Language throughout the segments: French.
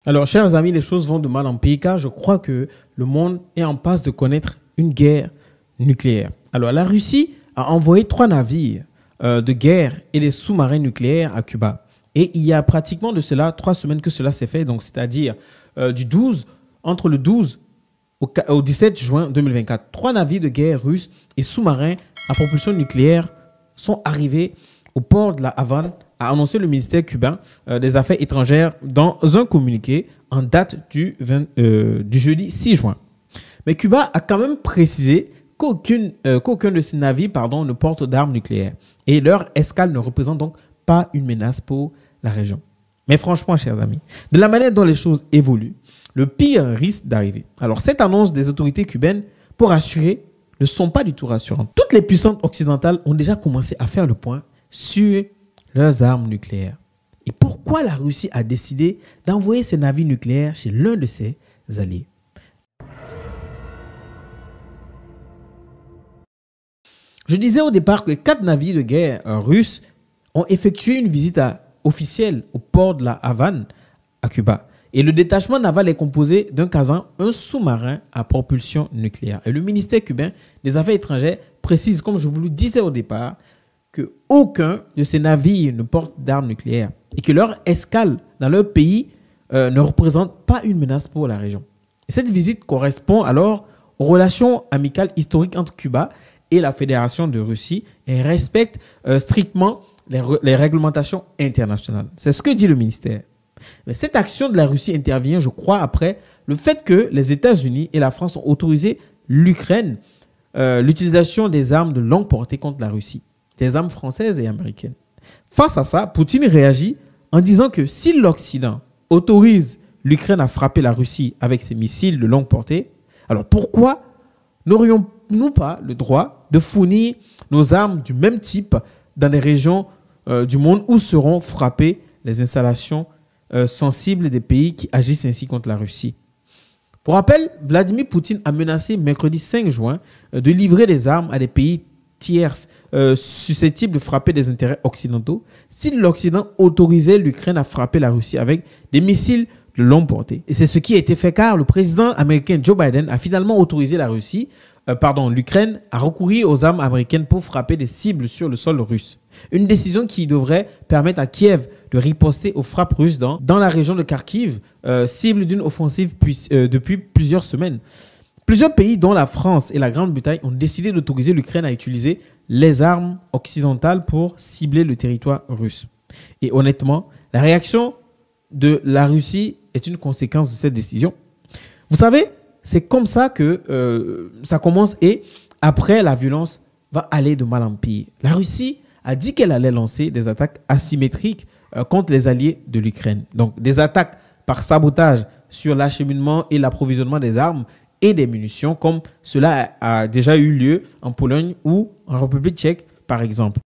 Alors, chers amis, les choses vont de mal en pis car je crois que le monde est en passe de connaître une guerre nucléaire. Alors, la Russie a envoyé 3 navires de guerre et des sous-marins nucléaires à Cuba. Et il y a pratiquement de cela 3 semaines que cela s'est fait, donc c'est-à-dire entre le 12 au 17 juin 2024. 3 navires de guerre russes et sous-marins à propulsion nucléaire sont arrivés au port de la Havane, a annoncé le ministère cubain des Affaires étrangères dans un communiqué en date du jeudi 6 juin. Mais Cuba a quand même précisé qu'aucun de ces navires ne porte d'armes nucléaires et leur escale ne représente donc pas une menace pour la région. Mais franchement, chers amis, de la manière dont les choses évoluent, le pire risque d'arriver. Alors, cette annonce des autorités cubaines, pour assurer, ne sont pas du tout rassurantes. Toutes les puissances occidentales ont déjà commencé à faire le point sur leurs armes nucléaires. Et pourquoi la Russie a décidé d'envoyer ses navires nucléaires chez l'un de ses alliés? Je disais au départ que 4 navires de guerre russes ont effectué une visite officielle au port de la Havane à Cuba. Et le détachement naval est composé d'un Kazan, un sous-marin à propulsion nucléaire. Et le ministère cubain des Affaires étrangères précise, comme je vous le disais au départ, qu'aucun de ces navires ne porte d'armes nucléaires et que leur escale dans leur pays ne représente pas une menace pour la région. Et cette visite correspond alors aux relations amicales historiques entre Cuba et la Fédération de Russie et respecte strictement les réglementations internationales. C'est ce que dit le ministère. Mais cette action de la Russie intervient, je crois, après le fait que les États-Unis et la France ont autorisé l'Ukraine l'utilisation des armes de longue portée contre la Russie, des armes françaises et américaines. Face à ça, Poutine réagit en disant que si l'Occident autorise l'Ukraine à frapper la Russie avec ses missiles de longue portée, alors pourquoi n'aurions-nous pas le droit de fournir nos armes du même type dans des régions du monde où seront frappées les installations sensibles des pays qui agissent ainsi contre la Russie? Pour rappel, Vladimir Poutine a menacé mercredi 5 juin de livrer des armes à des pays tierces susceptibles de frapper des intérêts occidentaux si l'Occident autorisait l'Ukraine à frapper la Russie avec des missiles de longue portée. Et c'est ce qui a été fait car le président américain Joe Biden a finalement autorisé l'Ukraine à recourir aux armes américaines pour frapper des cibles sur le sol russe. Une décision qui devrait permettre à Kiev de riposter aux frappes russes dans la région de Kharkiv, cible d'une offensive depuis plusieurs semaines. Plusieurs pays, dont la France et la Grande-Bretagne, ont décidé d'autoriser l'Ukraine à utiliser les armes occidentales pour cibler le territoire russe. Et honnêtement, la réaction de la Russie est une conséquence de cette décision. Vous savez, c'est comme ça que ça commence et après, la violence va aller de mal en pire. La Russie a dit qu'elle allait lancer des attaques asymétriques contre les alliés de l'Ukraine. Donc, des attaques par sabotage sur l'acheminement et l'approvisionnement des armes et des munitions, comme cela a déjà eu lieu en Pologne ou en République tchèque, par exemple.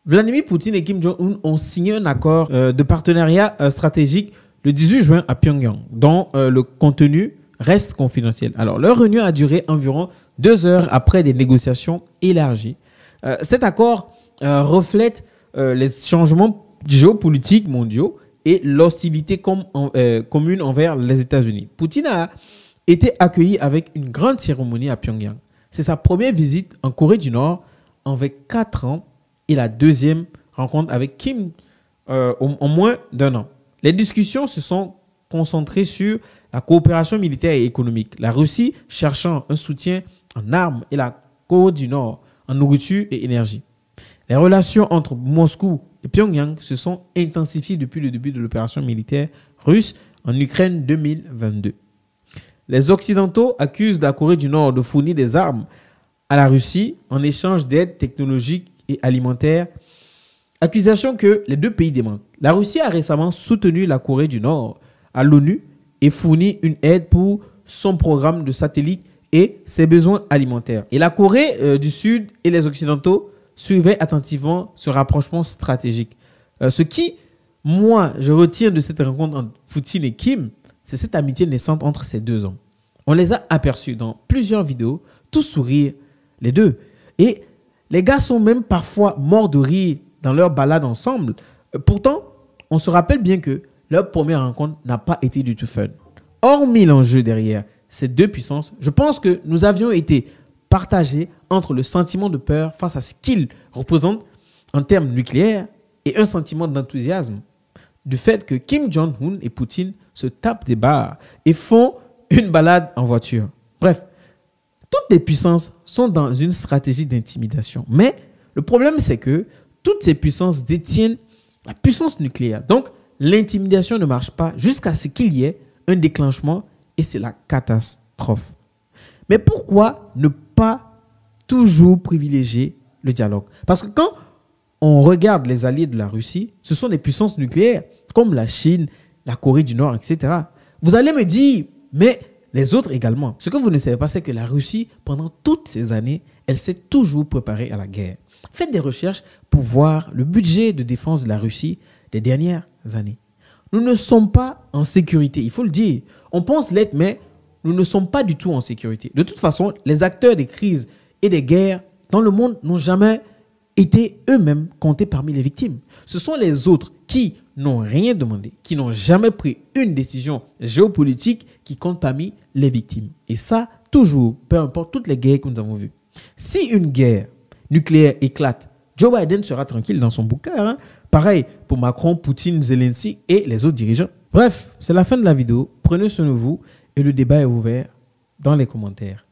Vladimir Poutine et Kim Jong-un ont signé un accord de partenariat stratégique le 18 juin à Pyongyang, dont le contenu reste confidentiel. Alors, leur réunion a duré environ 2 heures après des négociations élargies. Cet accord reflète les changements géopolitiques mondiaux et l'hostilité commune envers les États-Unis. Poutine a été accueilli avec une grande cérémonie à Pyongyang. C'est sa première visite en Corée du Nord en 4 ans et la deuxième rencontre avec Kim en moins d'1 an. Les discussions se sont concentrées sur la coopération militaire et économique, la Russie cherchant un soutien en armes et la Corée du Nord en nourriture et énergie. Les relations entre Moscou et Pyongyang se sont intensifiées depuis le début de l'opération militaire russe en Ukraine 2022. Les Occidentaux accusent la Corée du Nord de fournir des armes à la Russie en échange d'aide technologique et alimentaire, accusation que les deux pays démentent. La Russie a récemment soutenu la Corée du Nord à l'ONU et fourni une aide pour son programme de satellites et ses besoins alimentaires. Et la Corée du Sud et les Occidentaux suivaient attentivement ce rapprochement stratégique. Ce qui, moi, je retiens de cette rencontre entre Poutine et Kim, c'est cette amitié naissante entre ces deux hommes. On les a aperçus dans plusieurs vidéos, tous sourire, les deux. Et les gars sont même parfois morts de rire dans leur balade ensemble Pourtant, on se rappelle bien que leur première rencontre n'a pas été du tout fun. Hormis l'enjeu derrière ces deux puissances, je pense que nous avions été partagés entre le sentiment de peur face à ce qu'ils représentent en termes nucléaires et un sentiment d'enthousiasme du fait que Kim Jong-un et Poutine se tapent des barres et font une balade en voiture. Bref, toutes les puissances sont dans une stratégie d'intimidation. Mais le problème, c'est que toutes ces puissances détiennent la puissance nucléaire. Donc, l'intimidation ne marche pas jusqu'à ce qu'il y ait un déclenchement et c'est la catastrophe. Mais pourquoi ne pas toujours privilégier le dialogue? Parce que quand on regarde les alliés de la Russie, ce sont des puissances nucléaires comme la Chine, la Corée du Nord, etc. Vous allez me dire, mais les autres également. Ce que vous ne savez pas, c'est que la Russie, pendant toutes ces années, elle s'est toujours préparée à la guerre. Faites des recherches pour voir le budget de défense de la Russie des dernières années. Nous ne sommes pas en sécurité, il faut le dire. On pense l'être, mais nous ne sommes pas du tout en sécurité. De toute façon, les acteurs des crises et des guerres dans le monde n'ont jamais été eux-mêmes comptés parmi les victimes. Ce sont les autres qui n'ont rien demandé, qui n'ont jamais pris une décision géopolitique qui comptent parmi les victimes. Et ça, toujours, peu importe toutes les guerres que nous avons vues. Si une guerre nucléaire éclate, Joe Biden sera tranquille dans son bunker. Hein? Pareil pour Macron, Poutine, Zelensky et les autres dirigeants. Bref, c'est la fin de la vidéo. Prenez soin de vous et le débat est ouvert dans les commentaires.